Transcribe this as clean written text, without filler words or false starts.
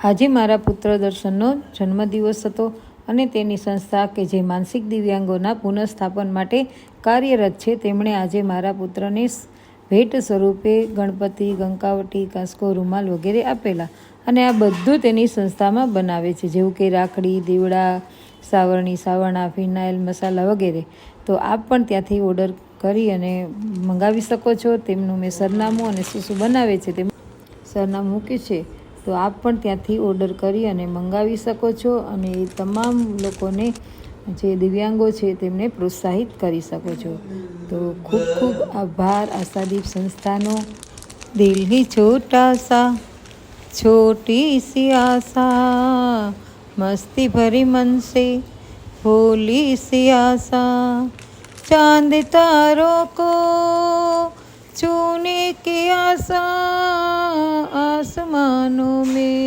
આજે મારા પુત્ર દર્શનનો જન્મદિવસ હતો અને તેની સંસ્થા કે જે માનસિક દિવ્યાંગોના પુનઃસ્થાપન માટે કાર્યરત છે, તેમણે આજે મારા પુત્રને ભેટ સ્વરૂપે ગણપતિ, કંકાવટી, કાંસકો, રૂમાલ વગેરે આપેલા અને આ બધું તેની સંસ્થામાં બનાવે છે, જેવું કે રાખડી, દીવડા, સાવરણી, સાવરણા, ફિનાઇલ, મસાલા વગેરે. તો આપ પણ ત્યાંથી ઓર્ડર કરી અને મંગાવી શકો છો. તેમનું મેં સરનામું અને શું શું બનાવે છે તે સરનામું મૂક્યું છે, તો આપ પણ ત્યાંથી ઓર્ડર કરી અને મંગાવી શકો છો અને એ તમામ લોકોને જે દિવ્યાંગો છે તેમને પ્રોત્સાહિત કરી શકો છો. તો ખૂબ ખૂબ આભાર આશાદીપ સંસ્થાનો. દિલ હી છોટા સા छोटी सी आशा, मस्ती भरी मन से भोली सी आशा, चांद तारों को छूने की आशा आसमानों में.